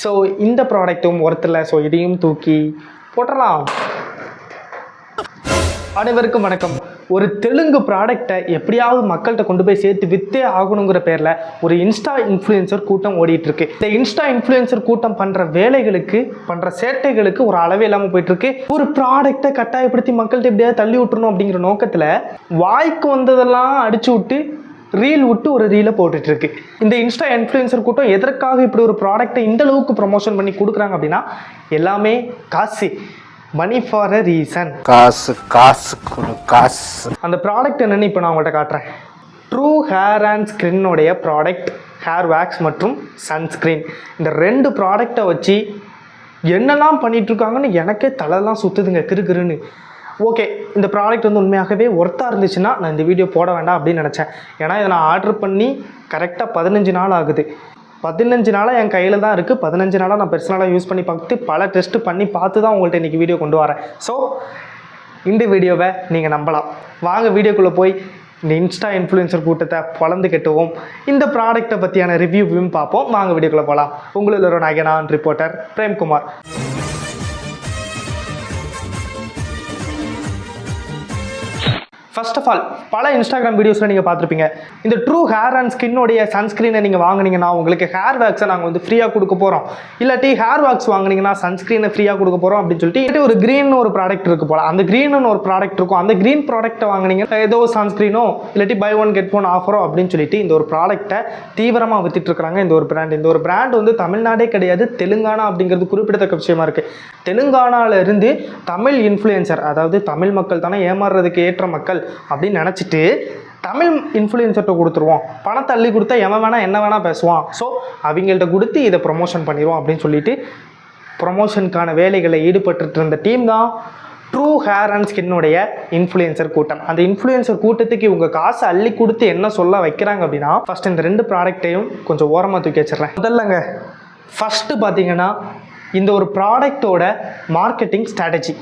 So இந்த ப்ராடக்ட்டும் ஒர்த்தில், so இதையும் தூக்கி போட்டுடலாம். அனைவருக்கும் வணக்கம். ஒரு தெலுங்கு ப்ராடக்டை எப்படியாவது மக்கள்கிட்ட கொண்டு போய் சேர்த்து விற்றே ஆகணுங்கிற பேரில் ஒரு இன்ஸ்டா இன்ஃப்ளூயன்சர் கூட்டம் ஓடிட்டுருக்கு. இந்த இன்ஸ்டா இன்ஃப்ளூயன்சர் கூட்டம் பண்ணுற வேலைகளுக்கு, பண்ணுற சேட்டைகளுக்கு ஒரு அளவே இல்லாமல் போயிட்டுருக்கு. ஒரு ப்ராடக்டை கட்டாயப்படுத்தி மக்கள்கிட்ட எப்படியாவது தள்ளி விட்டுறணும் அப்படிங்கிற நோக்கத்தில் வாய்க்கு வந்ததெல்லாம் அடிச்சு விட்டு ரீல் விட்டு ஒரு ரீலை போட்டுட்டு இருக்கு. இந்த இன்ஸ்டா இன்ஃப்ளூயன்சர் கூட்டம் எதற்காக இப்படி ஒரு ப்ராடக்டை இந்த அளவுக்கு ப்ரமோஷன் பண்ணி கொடுக்குறாங்க அப்படின்னா, எல்லாமே காசு, மணி ஃபார் அ ரீசன். காசு காசு காசு. அந்த ப்ராடக்ட் என்னன்னு இப்போ நான் உங்கள்கிட்ட காட்டுறேன். ட்ரூ ஹேர் அண்ட் ஸ்கின்னோடைய ப்ராடக்ட் ஹேர் வேக்ஸ் மற்றும் சன்ஸ்க்ரீன். இந்த ரெண்டு ப்ராடக்டை வச்சு என்னெல்லாம் பண்ணிகிட்ருக்காங்கன்னு எனக்கே தலைலாம் சுற்றுதுங்க கிருன்னு. ஓகே, இந்த ப்ராடக்ட் வந்து உண்மையாகவே ஒர்த்தாக இருந்துச்சுன்னா நான் இந்த வீடியோ போட வேண்டாம் அப்படின்னு நினச்சேன். ஏன்னா இதை நான் ஆர்டர் பண்ணி கரெக்டாக 15 நாள் ஆகுது. 15 நாளாக என் கையில் தான் இருக்குது. 15 நாளாக நான் பர்சனலாக யூஸ் பண்ணி பார்த்து பல டெஸ்ட்டு பண்ணி பார்த்து தான் உங்கள்கிட்ட இன்றைக்கி வீடியோ கொண்டு வரேன். ஸோ இந்த வீடியோவை நீங்கள் நம்பலாம். வாங்க வீடியோக்குள்ளே போய் இந்த இன்ஸ்டா இன்ஃப்ளூயன்சர் கூட்டத்தை பொழந்து கட்டுவோம். இந்த ப்ராடக்ட்டை பற்றியான ரிவ்யூவையும் பார்ப்போம். வாங்க வீடியோக்குள்ளே போகலாம். உங்களில் ஒரு நான் reporter Premkumar. First of all, பல இன்ஸ்டாகிராம் வீடியோஸில் நீங்கள் பார்த்துருப்பீங்க. இந்த ட்ரூ ஹேர் அண்ட் ஸ்கின்னோடைய சன்ஸ்க்ரீனை நீங்கள் வாங்கினீங்கன்னா உங்களுக்கு ஹேர் வேக்ஸை நாங்கள் வந்து ஃப்ரீயாக கொடுக்க போகிறோம், இல்லாட்டி ஹேர் வேக்ஸ் வாங்கினீங்கன்னா சன்ஸ்க்ரீனை ஃப்ரீயாக கொடுக்க போகிறோம் அப்படின்னு சொல்லிட்டு ஒரு க்ரீன் ஒரு ப்ராடக்ட் இருக்குது போல். அந்த க்ரீன்னு ஒரு ப்ராடக்ட் இருக்கும். அந்த க்ரீன் ப்ராடக்ட்டை வாங்கினீங்கன்னா ஏதோ சன்ஸ்க்ரீனோ இல்லாட்டி பை ஒன் கெட் ஒன் ஆஃபரோ அப்படின்னு சொல்லிட்டு இந்த ஒரு ப்ராடக்ட்டை தீவிரமாக வித்துட்டு இருக்காங்க. இந்த ஒரு பிராண்ட் வந்து தமிழ்நாடே கிடையாது, தெலுங்கானா அப்படிங்கிறது குறிப்பிடத்தக்க விஷயமா இருக்குது. தெலுங்கானாவிலிருந்து தமிழ் இன்ஃப்ளூயன்சர், அதாவது தமிழ் மக்கள் தானே ஏமாறுறதுக்கு ஏற்ற மக்கள் அப்படின்னு நினச்சிட்டு தமிழ் இன்ஃப்ளூயன்சர்கிட்ட கொடுத்துருவோம், பணத்தை அள்ளி கொடுத்தா எவன் வேணால் என்ன வேணால் பேசுவான், ஸோ அவங்கள்ட்ட கொடுத்து இதை ப்ரொமோஷன் பண்ணிடுவோம் அப்படின்னு சொல்லிட்டு ப்ரொமோஷனுக்கான வேலைகளை ஈடுபட்டு இருந்த டீம் தான் ட்ரூ ஹேர் அண்ட் ஸ்கின்னுடைய இன்ஃப்ளூயன்சர் கூட்டம். அந்த இன்ஃப்ளூயன்சர் கூட்டத்துக்கு இவங்க காசை அள்ளி கொடுத்து என்ன சொல்ல வைக்கிறாங்க அப்படின்னா, ஃபஸ்ட் இந்த ரெண்டு ப்ராடக்டையும் கொஞ்சம் ஓரமாக தூக்கி வச்சிடறேன். முதல்லங்க ஃபஸ்ட்டு பார்த்தீங்கன்னா இந்த ஒரு ப்ராடக்டோட மார்க்கெட்டிங் ஸ்ட்ராட்டஜி,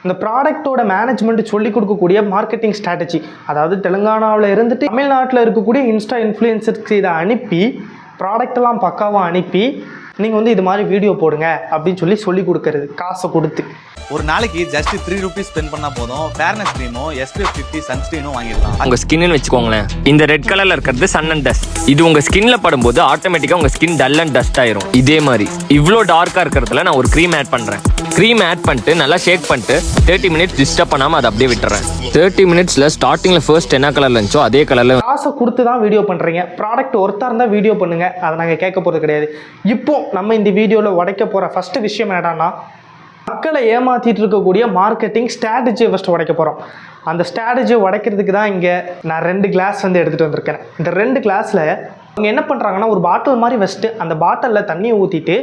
இந்த ப்ராடக்டோட மேனேஜ்மெண்ட் சொல்லிக் கொடுக்கக்கூடிய மார்க்கெட்டிங் ஸ்ட்ராட்டஜி, அதாவது தெலுங்கானாவில் இருந்துட்டு தமிழ்நாட்டில் இருக்கக்கூடிய இன்ஸ்டா இன்ஃப்ளூயன்சர்ஸ்க்கு இதை அனுப்பி ப்ராடக்டெல்லாம் பக்காவாக அனுப்பி நீங்கள் வந்து இது மாதிரி வீடியோ போடுங்க அப்படின்னு சொல்லி கொடுக்கறது காசை கொடுத்து. ஒரு நாளைக்கு ஜஸ்ட் 3 ரூபீஸ் ஸ்பெண்ட் பண்ணா போதும், ஃபேர்னஸ் க்ரீமோ SPF 50 சன்ஸ்க்ரீனும் வாங்கிடலாம். உங்க ஸ்கின்னு வச்சுக்கோங்களேன், இந்த ரெட் கலர்ல இருக்கிறது சன் அண்ட் டஸ்ட். இது உங்க ஸ்கின்ல படும்போது ஆட்டோமேட்டிக்கா உங்க ஸ்கின் டல் அண்ட் டஸ்ட் ஆயிரும். இதே மாதிரி இவ்வளோ டார்க்கா இருக்கிறதுல நான் ஒரு க்ரீம் ஆட் பண்றேன். க்ரீம் ஆட் பண்ணிட்டு நல்லா ஷேக் பண்ணிட்டு 30 மினிட்ஸ் டிஸ்டர்ப் பண்ணாம அதை அப்படியே விட்டுறேன். 30 மினிட்ஸ்ல ஸ்டார்டிங்ல ஃபர்ஸ்ட் என்ன கலர்ல இருந்துச்சோ அதே கலர்ல. காசை கொடுத்து தான் வீடியோ பண்றீங்க, ப்ராடக்ட் ஒர்த்தா இருந்தா வீடியோ பண்ணுங்க, அதை நாங்கள் கேட்க போறது கிடையாது. இப்போ நம்ம இந்த வீடியோவில் உடைக்க போற ஃபர்ஸ்ட் விஷயம் என்னடான்னா, மக்களை ஏமாற்றிட்டு இருக்கக்கூடிய மார்க்கெட்டிங் ஸ்ட்ராட்டஜியை ஃபஸ்ட்டு உடைக்க போகிறோம். அந்த ஸ்ட்ராட்டஜியை உடைக்கிறதுக்கு தான் இங்கே நான் 2 கிளாஸ் வந்து எடுத்துகிட்டு வந்திருக்கேன். இந்த 2 கிளாஸில் அவங்க என்ன பண்ணுறாங்கன்னா, ஒரு பாட்டில் மாதிரி வச்சுட்டு அந்த பாட்டிலில் தண்ணியை ஊற்றிட்டு,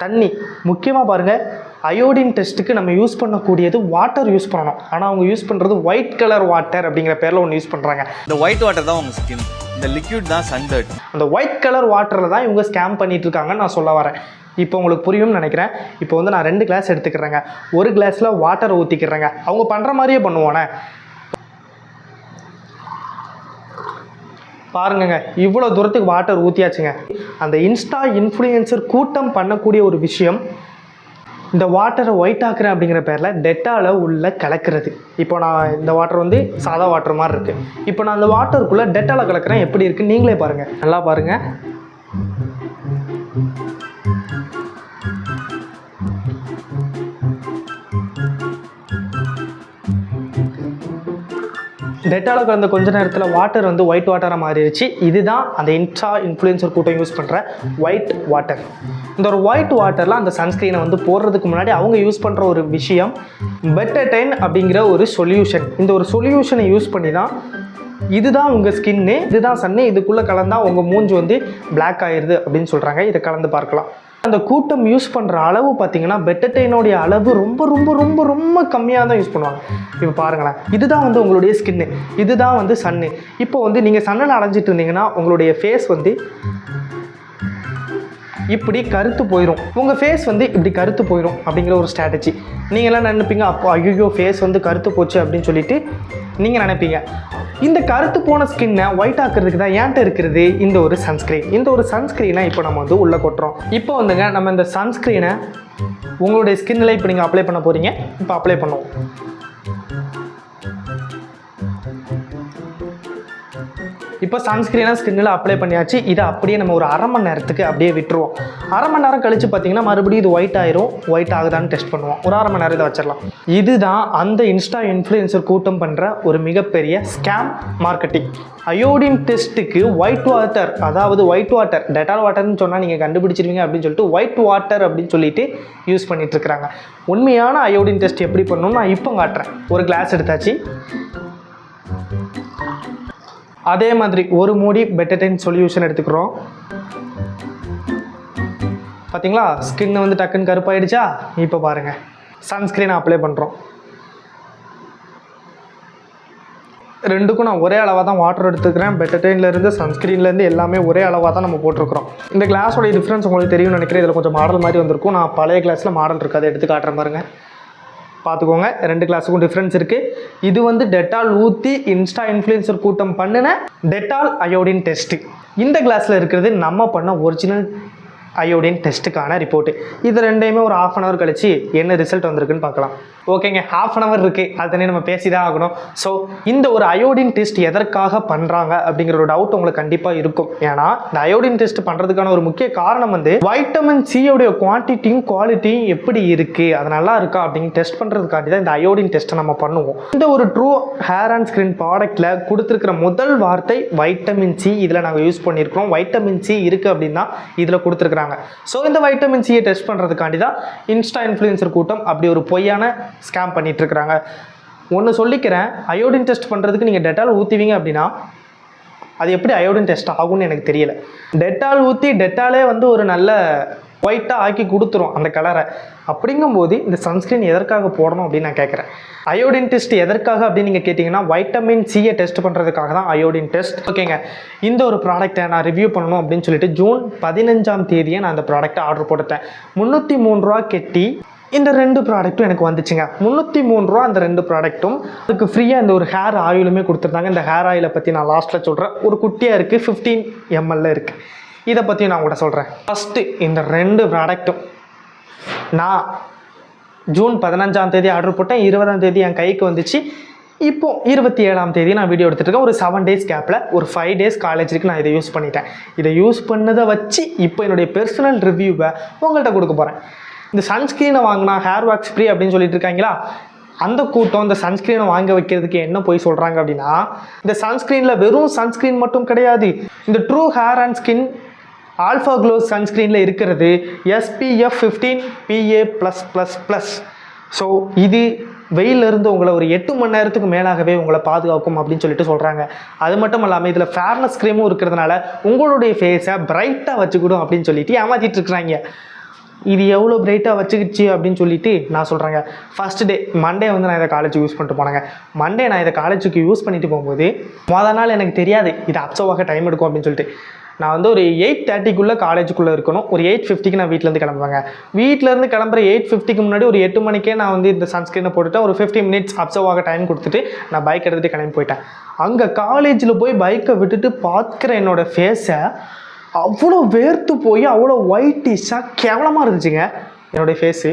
தண்ணி முக்கியமாக பாருங்கள், அயோடின் டெஸ்ட்டுக்கு நம்ம யூஸ் பண்ணக்கூடியது வாட்டர் யூஸ் பண்ணணும். ஆனால் அவங்க யூஸ் பண்ணுறது ஒயிட் கலர் வாட்டர் அப்படிங்கிற பேரில் ஒன்று யூஸ் பண்ணுறாங்க. இந்த ஒயிட் வாட்டர் தான் உங்கள் ஸ்கின், இந்த லிக்விட் தான் சன்டர்ட். அந்த ஒயிட் கலர் வாட்டரில் தான் இவங்க ஸ்கேம் பண்ணிட்டு இருக்காங்கன்னு நான் சொல்ல வரேன். இப்போ உங்களுக்கு புரியும்னு நினைக்கிறேன். இப்போ வந்து நான் 2 கிளாஸ் எடுத்துக்கிறேங்க. ஒரு கிளாஸில் வாட்டரை ஊற்றிக்கிறேங்க. அவங்க பண்ணுற மாதிரியே பண்ணுவானே, பாருங்கங்க, இவ்வளோ தூரத்துக்கு வாட்டர் ஊற்றியாச்சுங்க. அந்த இன்ஸ்டா இன்ஃப்ளூயன்சர் கூட்டம் பண்ணக்கூடிய ஒரு விஷயம், இந்த வாட்டரை ஒயிட் ஆக்குறேன் அப்படிங்கிற பேரில் டெட்டால உள்ள கலக்கிறது. இப்போ நான் இந்த வாட்டர் வந்து சாதா வாட்டர் மாதிரி இருக்குது. இப்போ நான் அந்த வாட்டருக்குள்ளே டெட்டால கலக்கிறேன், எப்படி இருக்குன்னு நீங்களே பாருங்கள், நல்லா பாருங்கள். டெட்டால கலந்த கொஞ்ச நேரத்தில் வாட்டர் வந்து ஒயிட் வாட்டராக மாறிடுச்சு. இதுதான் அந்த இன்ஸ்டா இன்ஃப்ளூயன்சர் கூட்டம் யூஸ் பண்ணுற ஒயிட் வாட்டர். இந்த ஒரு ஒயிட் வாட்டரில் அந்த சன்ஸ்க்ரீனை வந்து போடுறதுக்கு முன்னாடி அவங்க யூஸ் பண்ணுற ஒரு விஷயம் பெட்டடைன் அப்படிங்கிற ஒரு சொல்யூஷன். இந்த ஒரு சொல்யூஷனை யூஸ் பண்ணி தான், இதுதான் உங்கள் ஸ்கின்னு, இதுதான் சன்னு, இதுக்குள்ளே கலந்தால் உங்கள் மூஞ்சி வந்து பிளாக் ஆயிடுது அப்படின்னு சொல்கிறாங்க. இதை கலந்து பார்க்கலாம். அந்த கூட்டம் யூஸ் பண்ணுற அளவு பார்த்தீங்கன்னா, பெட்டடைனோடைய அளவு ரொம்ப ரொம்ப ரொம்ப ரொம்ப கம்மியாக தான் யூஸ் பண்ணுவாங்க. இப்போ பாருங்களேன், இதுதான் வந்து உங்களுடைய ஸ்கின்னு, இதுதான் வந்து சன்னு. இப்போ வந்து நீங்கள் சன்னில் அடைஞ்சிட்டு இருந்தீங்கன்னா உங்களுடைய ஃபேஸ் வந்து இப்படி கருத்து போயிடும், உங்கள் ஃபேஸ் வந்து இப்படி கருத்து போயிடும் அப்படிங்கிற ஒரு ஸ்ட்ராட்டஜி. நீங்களாம் நினைப்பீங்க அப்போ ஐயோ ஃபேஸ் வந்து கருத்து போச்சு அப்படின்னு சொல்லிட்டு நீங்கள் நினைப்பீங்க. இந்த கருத்து போன ஸ்கின்னை ஒயிட் ஆக்கிறதுக்கு தான் ஏன்ட்ட இருக்கிறது இந்த ஒரு சன்ஸ்க்ரீன். இந்த ஒரு சன்ஸ்க்ரீனை இப்போ நம்ம வந்து உள்ளே கொட்டுறோம். இப்போ வந்துங்க நம்ம இந்த சன்ஸ்க்ரீனை உங்களுடைய ஸ்கின்னில் இப்போ நீங்கள் அப்ளை பண்ண போகிறீங்க. இப்போ அப்ளை பண்ணுவோம். இப்போ சன்ஸ்க்ரீனாக ஸ்கின்னில் அப்ளை பண்ணியாச்சு. இதை அப்படியே நம்ம ஒரு அரை மணி நேரத்துக்கு அப்படியே விட்டுருவோம். அரை மணி நேரம் கழித்து பார்த்தீங்கன்னா மறுபடியும் இது ஒயிட் ஆயிரும். ஒயிட் ஆகுதான்னு டெஸ்ட் பண்ணுவோம். ஒரு அரை மணி நேரம் இதை வச்சிடலாம். இதுதான் அந்த இன்ஸ்டா இன்ஃப்ளூயன்சர் கூட்டம் பண்ணுற ஒரு மிகப்பெரிய ஸ்கேம் மார்க்கெட்டிங். அயோடின் டெஸ்ட்டுக்கு ஒயிட் வாட்டர், அதாவது ஒயிட் வாட்டர், டெட்டால் வாட்டர்னு சொன்னால் நீங்கள் கண்டுபிடிச்சிருவீங்க அப்படின்னு சொல்லிட்டு ஒயிட் வாட்டர் அப்படின்னு சொல்லிட்டு யூஸ் பண்ணிட்டு இருக்கிறாங்க. உண்மையான அயோடின் டெஸ்ட் எப்படி பண்ணணும்னு நான் இப்போ காட்டுறேன். ஒரு கிளாஸ் எடுத்தாச்சு. அதே மாதிரி ஒரு மூடி பெட்டடைன் சொல்யூஷன் எடுத்துக்கிறோம். பார்த்தீங்களா ஸ்கின் வந்து டக்குன்னு கருப்பாயிடுச்சா. இப்போ பாருங்கள் சன்ஸ்க்ரீனை அப்ளை பண்ணுறோம். ரெண்டுக்கும் நான் ஒரே அளவாக தான் வாட்டர் எடுத்துக்கிறேன். பெட்டடைன்லேருந்து சன்ஸ்க்ரீன்லேருந்து எல்லாமே ஒரே அளவாக தான் நம்ம போட்டிருக்கிறோம். இந்த கிளாஸோட டிஃப்ரென்ஸ் உங்களுக்கு தெரியும்னு நினைக்கிறேன். இதில் கொஞ்சம் மாடல் மாதிரி வந்திருக்கும். நான் பழைய கிளாஸில் மாடல் இருக்குது, அதை எடுத்து காட்டுறேன் பாருங்கள். பார்த்துக்கோங்க, 2 கிளாஸுக்கும் டிஃப்ரென்ஸ் இருக்குது. இது வந்து டெட்டால் ஊற்றி இன்ஸ்டா இன்ஃப்ளூயன்சர் கூட்டம் பண்ணின டெட்டால் அயோடின் டெஸ்ட்டு. இந்த கிளாஸில் இருக்கிறது நம்ம பண்ண ஒரிஜினல் அயோடின் டெஸ்ட்டுக்கான ரிப்போர்ட்டு. இது ரெண்டையுமே ஒரு 1/2 அன் ஹவர் கழிச்சு என்ன ரிசல்ட் வந்திருக்குன்னு பார்க்கலாம். ஓகேங்க, 1/2 அன் ஹவர் இருக்குது, அது தண்ணி நம்ம பேசி தான் ஆகணும். ஸோ இந்த ஒரு அயோடின் டெஸ்ட் எதற்காக பண்ணுறாங்க அப்படிங்கிற ஒரு டவுட் உங்களுக்கு கண்டிப்பாக இருக்கும். ஏன்னா இந்த அயோடின் டெஸ்ட் பண்ணுறதுக்கான ஒரு முக்கிய காரணம் வந்து வைட்டமின் சியோடைய குவான்டிட்டியும் குவாலிட்டியும் எப்படி இருக்குது, அது நல்லா இருக்கா அப்படின்னு டெஸ்ட் பண்ணுறதுக்காண்டி தான் இந்த அயோடின் டெஸ்ட்டை நம்ம பண்ணுவோம். இந்த ஒரு ட்ரூ ஹேர் அண்ட் ஸ்கின் ப்ராடக்ட்டில் கொடுத்துருக்கிற முதல் வார்த்தை வைட்டமின் சி. இதில் நாங்கள் யூஸ் பண்ணியிருக்கிறோம். வைட்டமின் சி இருக்குது அப்படின்னா இதில் கொடுத்துருக்குறாங்க. ஸோ இந்த வைட்டமின் சியை டெஸ்ட் பண்ணுறதுக்காண்டி தான் இன்ஸ்டா இன்ஃப்ளூயன்சர் கூட்டம் அப்படி ஒரு பொய்யான ஸ்கேம் பண்ணிட்டு இருக்கிறாங்க. ஒன்று சொல்லிக்கிறேன், அயோடின் டெஸ்ட் பண்ணுறதுக்கு நீங்கள் டெட்டால் ஊற்றுவீங்க அப்படின்னா அது எப்படி அயோடின் டெஸ்ட் ஆகும்னு எனக்கு தெரியல. டெட்டால் ஊற்றி டெட்டாலே வந்து ஒரு நல்ல ஒயிட்டாக ஆக்கி கொடுத்துரும் அந்த கலரை. அப்படிங்கும்போது இந்த சன்ஸ்க்ரீன் எதற்காக போடணும் அப்படின்னு நான் கேட்குறேன். அயோடின் டெஸ்ட் எதற்காக அப்படின்னு நீங்கள் கேட்டிங்கன்னா வைட்டமின் சியை டெஸ்ட் பண்ணுறதுக்காக தான் அயோடின் டெஸ்ட். ஓகேங்க, இந்த ஒரு ப்ராடக்ட்டை நான் ரிவ்யூ பண்ணணும் அப்படின்னு சொல்லிட்டு ஜூன் 15ஆம் தேதியே நான் அந்த ப்ராடக்ட்டை ஆர்டர் போட்டுட்டேன். 303 ரூபா கெட்டி இந்த 2 ப்ராடக்ட்டும் எனக்கு வந்துச்சுங்க. 303 ரூபா அந்த 2 ப்ராடக்ட்டும். அதுக்கு ஃப்ரீயாக இந்த ஒரு ஹேர் ஆயிலுமே கொடுத்துருந்தாங்க. இந்த ஹேர் ஆயிலை பற்றி நான் லாஸ்ட்டில் சொல்கிறேன். ஒரு குட்டியாக இருக்குது, 15 ml இருக்குது. இதை பற்றியும் நான் கூட சொல்கிறேன். ஃபஸ்ட்டு இந்த 2 ப்ராடக்ட்டும் நான் ஜூன் 15ஆம் தேதி ஆர்டர் போட்டேன். 20ஆம் தேதி என் கைக்கு வந்துச்சு. இப்போது 27ஆம் தேதி நான் வீடியோ எடுத்துகிட்டு இருக்கேன். ஒரு 7 days கேப்பில் ஒரு 5 days காலேஜுக்கு நான் இதை யூஸ் பண்ணிட்டேன். இதை யூஸ் பண்ணதை வச்சு இப்போ என்னுடைய பெர்சனல் ரிவ்யூவை உங்கள்கிட்ட கொடுக்க போகிறேன். இந்த சன்ஸ்க்ரீனை வாங்கினா ஹேர் வாக்ஸ் ஃப்ரீ அப்படின்னு சொல்லிட்டு இருக்காங்களா, அந்த கூட்டம் இந்த சன்ஸ்க்ரீனை வாங்க வைக்கிறதுக்கு என்ன போய் சொல்கிறாங்க அப்படின்னா, இந்த சன்ஸ்க்ரீனில் வெறும் சன்ஸ்க்ரீன் மட்டும் கிடையாது. இந்த true hair and skin alpha glow சன்ஸ்க்ரீனில் இருக்கிறது SPF 15 PA+++. ஸோ இது வெயிலிருந்து உங்களை ஒரு 8 மணி நேரத்துக்கு மேலாகவே உங்களை பாதுகாக்கும் அப்படின்னு சொல்லிட்டு சொல்கிறாங்க. அது மட்டும் இல்லாமல் இதில் ஃபேர்னஸ் க்ரீமும் இருக்கிறதுனால உங்களுடைய ஃபேஸை பிரைட்டாக வச்சுக்கிடும் அப்படின்னு சொல்லிட்டு ஏமாற்றிட்டு இருக்கிறாங்க. இது எவ்வளோ பிரைட்டாக வச்சுக்கிச்சு அப்படின்னு சொல்லிட்டு நான் சொல்கிறேங்க. ஃபஸ்ட் டே மண்டே வந்து நான் இதை காலேஜுக்கு யூஸ் பண்ணிட்டு போனேங்க. மண்டே நான் இதை காலேஜுக்கு யூஸ் பண்ணிட்டு போகும்போது மொதல் நாள் எனக்கு தெரியாது இது அப்சர்வ் ஆக டைம் எடுக்கும் அப்படின்னு சொல்லிட்டு. நான் வந்து ஒரு 8:30க்குள்ளே காலேஜுக்குள்ளே இருக்கணும். ஒரு 8:50க்கு நான் வீட்டிலேருந்து கிளம்புவேங்க. வீட்டிலேருந்து கிளம்புற 8:50க்கு முன்னாடி ஒரு 8 மணிக்கே நான் வந்து இந்த சன்ஸ்க்ரீனை போட்டுவிட்டேன். ஒரு 15 minutes அப்சர்வ் ஆக டைம் கொடுத்துட்டு நான் பைக் எடுத்துகிட்டு கிளம்பி போயிட்டேன். அங்கே காலேஜில் போய் பைக்கை விட்டுட்டு பார்க்குற என்னோடய ஃபேஸை அவ்வளோ வேர்த்து போய் அவ்வளோ ஒயிட்டிஷாக கேவலமாக இருந்துச்சுங்க என்னுடைய ஃபேஸு.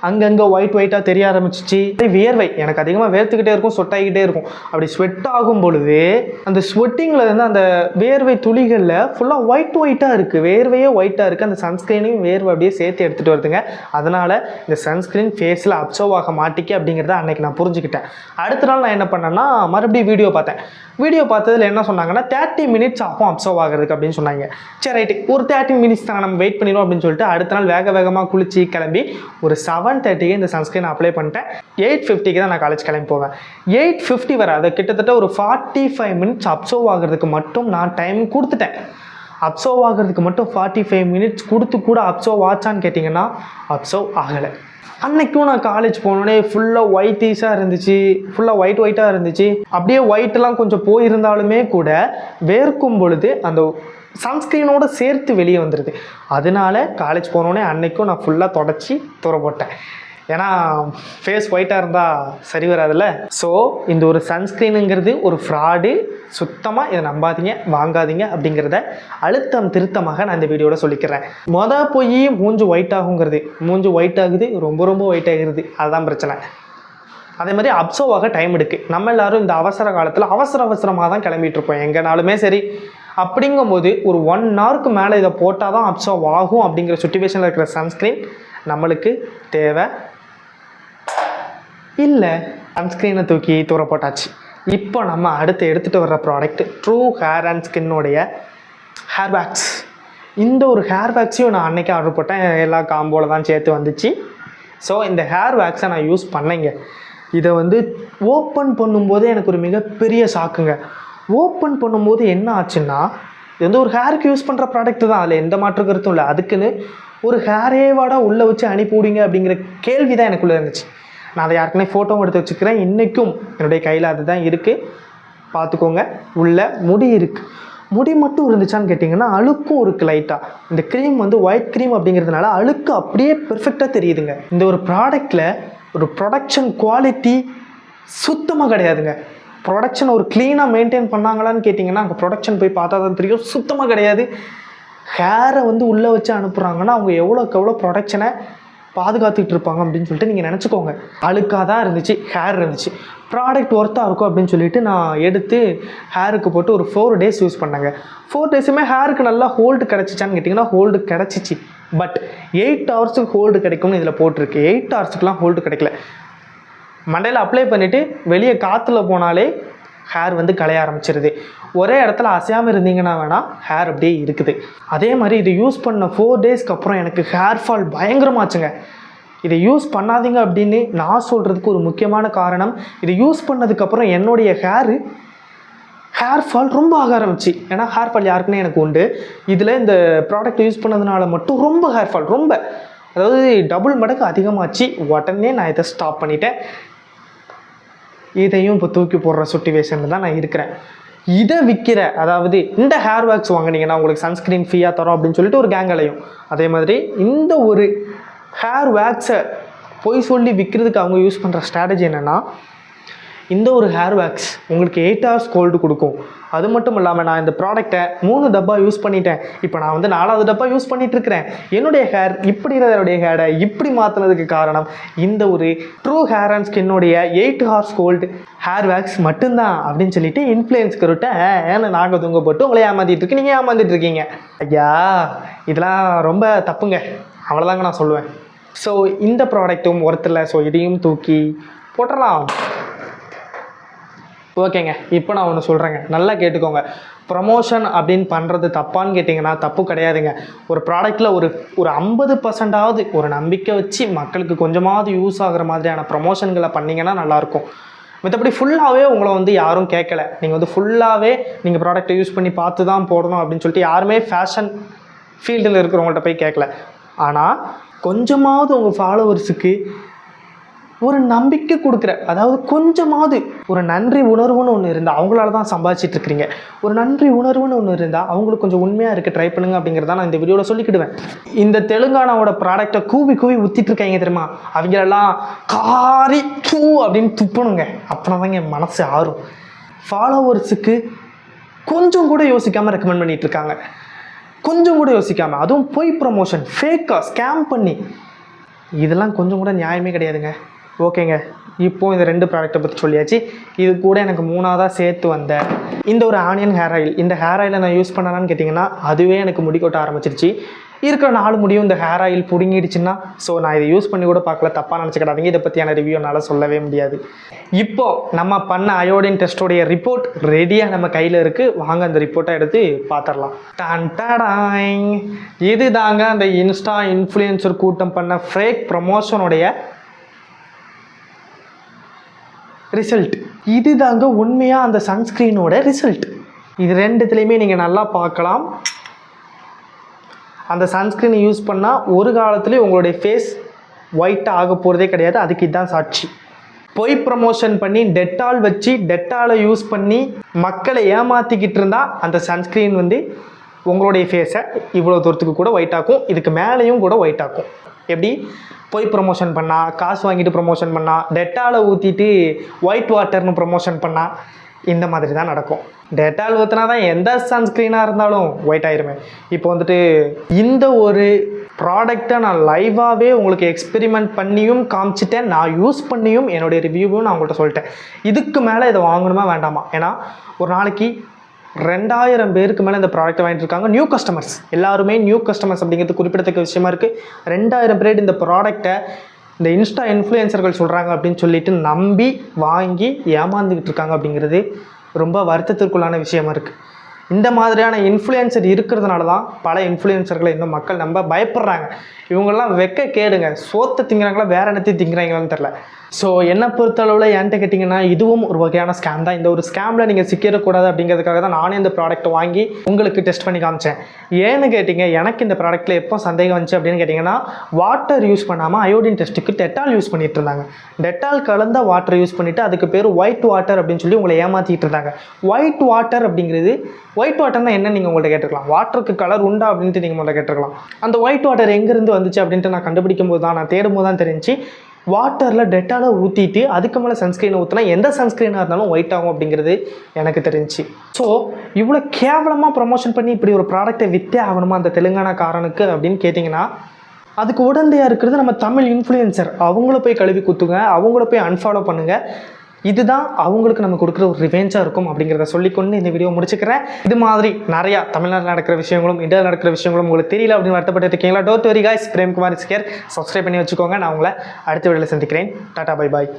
அங்கங்கே ஒயிட்டாக தெரிய ஆரம்பிச்சிச்சு. வேர்வை எனக்கு அதிகமாக வேர்த்துக்கிட்டே இருக்கும், சொட்டாகிக்கிட்டே இருக்கும். அப்படி ஸ்வெட் ஆகும் பொழுது அந்த ஸ்வெட்டிங்கில் இருந்து அந்த வேர்வை துளிகளில் ஃபுல்லாக ஒயிட்டாக இருக்குது. வேர்வையே ஒயிட்டாக இருக்குது. அந்த சன்ஸ்க்ரீனையும் வேர்வை அப்படியே சேர்த்து எடுத்துகிட்டு வருதுங்க. அதனால் இந்த சன்ஸ்க்ரீன் ஃபேஸில் அப்சர்வ் ஆக மாட்டிக்க அப்படிங்கிறத அன்றைக்கி நான் புரிஞ்சுக்கிட்டேன். அடுத்த நாள் நான் என்ன பண்ணேன்னா மறுபடியும் வீடியோ பார்த்தேன். வீடியோ பார்த்ததில் என்ன சொன்னாங்கன்னா 30 minutes ஆகும் அப்சர்வ் ஆகிறதுக்கு அப்படின்னு சொன்னாங்க. சரி ரைட்டு, ஒரு 30 minutes தான் நம்ம வெயிட் பண்ணிடுவோம் அப்படின்னு சொல்லிட்டு அடுத்த நாள் வேகமாக குளிச்சு கிளம்பி ஒரு 7:30க்கு இந்த சன்ஸ்க்ரீன் அப்ளை பண்ணிட்டேன். 8:50க்கு தான் நான் காலேஜ் கிளம்பி போவேன். 8:50 வரை அதை கிட்டத்தட்ட ஒரு 45 minutes அப்சர்வ் ஆகிறதுக்கு மட்டும் நான் டைம் கொடுத்துட்டேன். அப்சர்வ் ஆகிறதுக்கு மட்டும் 45 minutes கொடுத்து கூட அப்சர்வ் ஆச்சான்னு கேட்டிங்கன்னா அப்சர்வ் ஆகலை. அன்னைக்கும் நான் காலேஜ் போனோடனே ஃபுல்லாக ஒயிட்டிஷாக இருந்துச்சு, ஃபுல்லாக ஒயிட்டாக இருந்துச்சு. அப்படியே ஒயிட்டெல்லாம் கொஞ்சம் போயிருந்தாலுமே கூட வேர்க்கும் பொழுது அந்த சன்ஸ்க்ரீனோடு சேர்த்து வெளியே வந்துடுது. அதனால காலேஜ் போனோடனே அன்னைக்கும் நான் ஃபுல்லாக தொடச்சி தூர போட்டேன். ஏன்னா ஃபேஸ் ஒயிட்டாக இருந்தால் சரி வராதுல்ல. ஸோ இந்த ஒரு சன்ஸ்க்ரீனுங்கிறது ஒரு ஃப்ராடு. சுத்தமாக இதை நம்பாதீங்க, வாங்காதீங்க அப்படிங்கிறத அழுத்தம் திருத்தமாக நான் இந்த வீடியோவில் சொல்லிக்கிறேன். போய் மூஞ்சு ஒயிட் ஆகுங்கிறது, மூஞ்சு ஒயிட் ஆகுது, ரொம்ப ரொம்ப ஒயிட் ஆகிடுது, அதுதான் பிரச்சனை. அதே மாதிரி அப்சர்வ் ஆக டைம் எடுக்குது. நம்ம எல்லோரும் இந்த அவசர காலத்தில் அவசரமாக தான் கிளம்பிட்டு இருப்போம் எங்கேனாலுமே சரி. அப்படிங்கும்போது ஒரு 1 ஹவருக்கு மேலே இதை போட்டால் தான் அப்சர்வ் ஆகும் அப்படிங்கிற சுச்சுவேஷனில் இருக்கிற சன்ஸ்க்ரீன் நம்மளுக்கு தேவை இல்லை. சன்ஸ்க்ரீனை தூக்கி தூர போட்டாச்சு. இப்போ நம்ம அடுத்து எடுத்துகிட்டு வர்ற ப்ராடக்ட் ட்ரூ ஹேர் அண்ட் ஸ்கின்னோடைய ஹேர் வேக்ஸ். இந்த ஒரு ஹேர் வேக்ஸையும் நான் அன்றைக்கி ஆர்டர் போட்டேன், எல்லா காம்போவில் தான் சேர்த்து வந்துச்சு. ஸோ இந்த ஹேர் வேக்ஸை நான் யூஸ் பண்ணேங்க. இதை வந்து ஓப்பன் பண்ணும்போதே எனக்கு ஒரு மிகப்பெரிய ஷாக்குங்க. ஓப்பன் பண்ணும்போது என்ன ஆச்சுன்னா, இது வந்து ஒரு ஹேருக்கு யூஸ் பண்ணுற ப்ராடக்ட் தான், அதில் எந்த மாற்று கருத்தும் இல்லை. அதுக்குன்னு ஒரு ஹேரேவாடா உள்ளே வச்சு அனுப்பிவிடுங்க அப்படிங்கிற கேள்வி தான் எனக்குள்ளே இருந்துச்சு. நான் அதை யாருக்குனே ஃபோட்டோவும் எடுத்து வச்சுக்கிறேன். இன்றைக்கும் என்னுடைய கையில் அதுதான் இருக்குது, பார்த்துக்கோங்க. உள்ள முடி இருக்குது. முடி மட்டும் இருந்துச்சான்னு கேட்டிங்கன்னா அழுக்கும் இருக்குது லைட்டாக. இந்த க்ரீம் வந்து ஒயிட் க்ரீம் அப்படிங்கிறதுனால அழுக்கு அப்படியே பெர்ஃபெக்டாக தெரியுதுங்க. இந்த ஒரு ப்ராடக்டில் ஒரு ப்ரொடக்ஷன் குவாலிட்டி சுத்தமாக கிடையாதுங்க. ப்ரொடக்ஷன் ஒரு க்ளீனாக மெயின்டைன் பண்ணாங்களான்னு கேட்டிங்கன்னா அங்கே ப்ரொடக்ஷன் போய் பார்த்தா தான் தெரியும், சுத்தமாக கிடையாது. ஹேரை வந்து உள்ளே வச்சு அனுப்புகிறாங்கன்னா அவங்க எவ்வளோக்கு எவ்வளோ ப்ரொடக்ஷனை பாதுகாத்துக்கிட்டு இருப்பாங்க அப்படின்னு சொல்லிட்டு நீங்கள் நினச்சிக்கோங்க. அழுக்காக தான் இருந்துச்சு, ஹேர் இருந்துச்சு. ப்ராடக்ட் ஒர்த்தாக இருக்கும் அப்படின்னு சொல்லிட்டு நான் எடுத்து ஹேருக்கு போட்டு ஒரு 4 days யூஸ் பண்ணேங்க. 4 daysமே ஹேருக்கு நல்லா ஹோல்டு கிடச்சிச்சான்னு கேட்டிங்கன்னா ஹோல்டு கிடச்சிச்சு. பட் 8 hours ஹோல்டு கிடைக்கும்னு இதில் போட்டிருக்கு. 8 hours ஹோல்டு கிடைக்கல. மண்டையில் அப்ளை பண்ணிவிட்டு வெளியே காற்றுல போனாலே ஹேர் வந்து களைய ஆரம்பிச்சிருது. ஒரே இடத்துல அசையாமல் இருந்தீங்கன்னா வேணால் ஹேர் அப்படியே இருக்குது. அதே மாதிரி இது யூஸ் பண்ண 4 daysக்கு அப்புறம் எனக்கு ஹேர் ஃபால் பயங்கரமாச்சுங்க. இதை யூஸ் பண்ணாதீங்க அப்படின்னு நான் சொல்கிறதுக்கு ஒரு முக்கியமான காரணம், இதை யூஸ் பண்ணதுக்கப்புறம் என்னுடைய ஹேர் ஃபால் ரொம்ப ஆக ஆரம்பிச்சு. ஏன்னா ஹேர் ஃபால் யாருக்குன்னே எனக்கு உண்டு. இதில் இந்த ப்ராடக்ட் யூஸ் பண்ணதுனால மட்டும் ரொம்ப ஹேர் ஃபால் ரொம்ப, அதாவது டபுள் மடங்கு அதிகமாச்சு. உடனே நான் இதை ஸ்டாப் பண்ணிட்டேன். இதையும் இப்போ தூக்கி போடுற சுச்சுவேஷனில் தான் நான் இருக்கிறேன். இதை விற்கிற, அதாவது இந்த ஹேர் வேக்ஸ் வாங்கினீங்கன்னா உங்களுக்கு சன்ஸ்க்ரீன் ஃப்ரீயாக தரோம் அப்படின்னு சொல்லிட்டு ஒரு கேங் அலையும். அதே மாதிரி இந்த ஒரு ஹேர் வேக்ஸை போய் சொல்லி விற்கிறதுக்கு அவங்க யூஸ் பண்ணுற ஸ்ட்ராட்டஜி என்னென்னா, இந்த ஒரு ஹேர் வேக்ஸ் உங்களுக்கு 8 hours கோல்டு கொடுக்கும். அது மட்டும் இல்லாமல் நான் இந்த ப்ராடக்டை 3 டப்பா யூஸ் பண்ணிட்டேன். இப்போ நான் வந்து 4வது டப்பா யூஸ் பண்ணிகிட்ருக்கிறேன். என்னுடைய ஹேர் இப்படி என்னுடைய ஹேரை இப்படி மாற்றினதுக்கு காரணம் இந்த ஒரு ட்ரூ ஹேர் அண்ட் ஸ்கின்னோடைய 8 hours கோல்டு ஹேர் வேக்ஸ் மட்டும்தான் அப்படின்னு சொல்லிட்டு இன்ஃப்ளூயன்ஸ்க்கு விட்ட ஏன்னா நாங்கள் தூங்க போட்டு உங்களை ஏமாற்றிட்டு இருக்கு, நீங்கள் ஏமாந்துட்டு இருக்கீங்க. ஐயா இதெல்லாம் ரொம்ப தப்புங்க, அவ்வளோதாங்க நான் சொல்லுவேன். ஸோ இந்த ப்ராடக்ட்டும் ஒருத்தர். ஸோ இதையும் தூக்கி போட்டுடலாம். ஓகேங்க, இப்போ நான் ஒன்று சொல்கிறேங்க, நல்லா கேட்டுக்கோங்க. ப்ரமோஷன் அப்படின்னு பண்ணுறது தப்பான்னு கேட்டிங்கன்னா தப்பு கிடையாதுங்க. ஒரு ப்ராடக்டில் ஒரு 50% ஒரு நம்பிக்கை வச்சு மக்களுக்கு கொஞ்சமாவது யூஸ் ஆகிற மாதிரியான ப்ரமோஷன்களை பண்ணிங்கன்னா நல்லாயிருக்கும். மற்றபடி ஃபுல்லாகவே உங்களை வந்து யாரும் கேட்கல, நீங்கள் வந்து ஃபுல்லாகவே நீங்கள் ப்ராடக்ட்டை யூஸ் பண்ணி பார்த்து தான் போடணும் அப்படின்னு சொல்லிட்டு யாருமே ஃபேஷன் ஃபீல்டில் இருக்கிறவங்கள்ட்ட போய் கேட்கல. ஆனால் கொஞ்சமாவது உங்கள் ஃபாலோவர்ஸுக்கு ஒரு நம்பிக்கை கொடுக்குற, அதாவது கொஞ்சமாவது ஒரு நன்றி உணர்வுன்னு ஒன்று இருந்தால், அவங்களால தான் சம்பாதிச்சிட்டு இருக்கிறீங்க, ஒரு நன்றி உணர்வுன்னு ஒன்று இருந்தால் அவங்களுக்கு கொஞ்சம் உண்மையாக இருக்க ட்ரை பண்ணுங்க அப்படிங்கிறத நான் இந்த வீடியோவில் சொல்லிக்கிடுவேன். இந்த தெலுங்கானாவோட ப்ராடக்டை கூவி ஊற்றிட்டு இருக்காங்க தெரியுமா, அவங்களெல்லாம் காரி தூ அப்படின்னு துப்பணுங்க. அப்படின்னா தாங்க என் மனசு ஆறும். ஃபாலோவர்ஸுக்கு கொஞ்சம் கூட யோசிக்காமல் ரெக்கமெண்ட் பண்ணிகிட்டு இருக்காங்க, கொஞ்சம் கூட யோசிக்காமல். அதுவும் பொய் ப்ரமோஷன், ஃபேக்காக ஸ்கேம் பண்ணி, இதெல்லாம் கொஞ்சம் கூட நியாயமே கிடையாதுங்க. ஓகேங்க, இப்போது இந்த 2 ப்ராடக்ட்டை பற்றி சொல்லியாச்சு. இது கூட எனக்கு 3ஆவதாக சேர்த்து வந்த இந்த ஒரு ஆனியன் ஹேர் ஆயில். இந்த ஹேர் ஆயிலை நான் யூஸ் பண்ணலான்னு கேட்டிங்கன்னா அதுவே எனக்கு முடி கொட்ட ஆரம்பிச்சிருச்சு. இருக்கிற 4 முடியும் இந்த ஹேர் ஆயில் பிடுங்கிடுச்சுன்னா, ஸோ நான் இதை யூஸ் பண்ணி கூட பார்க்கல, தப்பாக நினச்சிக்கிடாதீங்க. இதை பற்றியான ரிவ்யூ என்னால் சொல்லவே முடியாது. இப்போது நம்ம பண்ண அயோடின் டெஸ்ட்டோடைய ரிப்போர்ட் ரெடியாக நம்ம கையில் இருக்குது. வாங்க அந்த ரிப்போர்ட்டை எடுத்து பார்த்துடலாம். டாடாங், இது தாங்க அந்த இன்ஸ்டா இன்ஃப்ளூயன்சர் கூட்டம் பண்ண ஃபேக் ப்ரமோஷனுடைய ரிசல்ட். இது தாங்க உண்மையாக அந்த சன்ஸ்க்ரீனோட ரிசல்ட். இது 2த்துலேயுமே நீங்கள் நல்லா பார்க்கலாம். அந்த சன்ஸ்க்ரீனை யூஸ் பண்ணால் ஒரு காலத்துலேயும் உங்களுடைய ஃபேஸ் ஒயிட்டாக ஆக போகிறதே கிடையாது. அதுக்கு இதுதான் சாட்சி. பொய் ப்ரமோஷன் பண்ணி டெட்டால் வச்சு டெட்டாலை யூஸ் பண்ணி மக்களை ஏமாற்றிக்கிட்டு இருந்தால் அந்த சன்ஸ்க்ரீன் வந்து உங்களுடைய ஃபேஸை இவ்வளோ தூரத்துக்கு கூட ஒயிட் ஆக்கும், இதுக்கு மேலேயும் கூட ஒயிட் ஆக்கும். எப்படி போய் ப்ரொமோஷன் பண்ணா, காசு வாங்கிட்டு ப்ரொமோஷன் பண்ணா, டெட்டாலை ஊற்றிட்டு ஒயிட் வாட்டர்னு ப்ரொமோஷன் பண்ணா, இந்த மாதிரி தான் நடக்கும். டெட்டால் ஊற்றினா தான் எந்த சன்ஸ்க்ரீனாக இருந்தாலும் ஒயிட் ஆயிருமே. இப்போ வந்துட்டு இந்த ஒரு ப்ராடக்டை நான் லைவாகவே உங்களுக்கு எக்ஸ்பெரிமெண்ட் பண்ணியும் காமிச்சிட்டேன், நான் யூஸ் பண்ணியும் என்னுடைய ரிவ்யூவும் நான் உங்கள்கிட்ட சொல்லிட்டேன். இதுக்கு மேலே இதை வாங்கணுமா வேண்டாமா? ஏன்னா ஒரு நாளைக்கு 2000 பேருக்கு மேலே இந்த ப்ராடக்ட்டை வாங்கிட்டு இருக்காங்க. நியூ கஸ்டமர்ஸ் எல்லாருமே நியூ கஸ்டமர்ஸ் அப்படிங்கிறது குறிப்பிடத்தக்க விஷயமா இருக்குது. 2000 பேர் இந்த ப்ராடக்டை இந்த இன்ஸ்டா இன்ஃப்ளூயன்சர்கள் சொல்கிறாங்க அப்படின்னு சொல்லிட்டு நம்பி வாங்கி ஏமாந்துக்கிட்டு இருக்காங்க அப்படிங்கிறது ரொம்ப வருத்தத்திற்குள்ளான விஷயமா இருக்குது. இந்த மாதிரியான இன்ஃப்ளூயன்சர் இருக்கிறதுனால தான் பல இன்ஃப்ளூயன்சர்களை இன்னும் மக்கள் நம்ப பயப்படுறாங்க. இவங்கெல்லாம் வெக்க கேடுங்க, சோத்தை திங்கிறாங்களா வேற என்னத்தையும் திங்கிறாங்களான்னு தெரில. ஸோ என்னை பொறுத்தளவில் என்கிட்ட கேட்டிங்கன்னா இதுவும் ஒரு வகையான ஸ்கேம் தான். இந்த ஒரு ஸ்கேமில் நீங்கள் சிக்கிடக்கூடாது அப்படிங்கிறதுக்காக தான் நானே இந்த ப்ராடக்ட்டை வாங்கி உங்களுக்கு டெஸ்ட் பண்ணி காமிச்சேன். ஏன்னு கேட்டிங்க, எனக்கு இந்த ப்ராடக்ட்டில் எப்போ சந்தேகம் வந்துச்சு அப்படின்னு கேட்டிங்கன்னா, வாட்டர் யூஸ் பண்ணாமல் அயோடின் டெஸ்ட்டுக்கு டெட்டால் யூஸ் பண்ணிட்டு இருந்தாங்க. டெட்டால் கலந்த வாட்டர் யூஸ் பண்ணிவிட்டு அதுக்கு பேர் ஒயிட் வாட்டர் அப்படின்னு சொல்லி உங்களை ஏமாற்றிட்டு இருந்தாங்க. ஒயிட் வாட்டர் அப்படிங்கிறது, ஒயிட் வாட்டர்னா என்ன நீங்கள் உங்கள்கிட்ட கேட்டுருக்கலாம். வாட்டருக்கு கலர் உண்டா அப்படின்ட்டு நீங்கள் முதல்ல கேட்டுருக்கலாம். அந்த ஒயிட் வாட்டர் எங்கேருந்து வந்துச்சு அப்படின்ட்டு நான் கண்டுபிடிக்கும் போது தான், நான் தேடும் போது தான் தெரிஞ்சு, வாட்டரில் டெட்டாலை ஊற்றிட்டு அதுக்கு மேலே சன்ஸ்க்ரீனை ஊற்றினா எந்த சன்ஸ்க்ரீனாக இருந்தாலும் ஒயிட் ஆகும் அப்படிங்கிறது எனக்கு தெரிஞ்சு. ஸோ இவ்வளோ கேவலமாக ப்ரமோஷன் பண்ணி இப்படி ஒரு ப்ராடக்டை விற்றே ஆகணுமா அந்த தெலுங்கானாக்காரனுக்கு அப்படின்னு கேட்டிங்கன்னா, அதுக்கு உடந்தையாக இருக்கிறது நம்ம தமிழ் இன்ஃப்ளூயன்சர். அவங்கள போய் கழுவி குத்துங்க, அவங்கள போய் அன்ஃபாலோ பண்ணுங்கள். இதுதான் அவங்களுக்கு நம்ம கொடுக்குற ஒரு ரிவெஞ்சாக இருக்கும் அப்படிங்கிறத சொல்லிக்கொண்டு இந்த வீடியோ முடிச்சுக்கிறேன். இது மாதிரி நிறையா தமிழ்நாட்டில் நடக்கிற விஷயங்களும் இந்தியாவில் நடக்கிற விஷயங்களும் உங்களுக்கு தெரியல அப்படின்னு வருத்தப்பட்டு இருக்கீங்களா? Don't worry guys, Premkumar is here. Subscribe பண்ணி வச்சுக்கோங்க. நான் உங்களை அடுத்த வீடியோவில் சந்திக்கிறேன். Tata bye bye.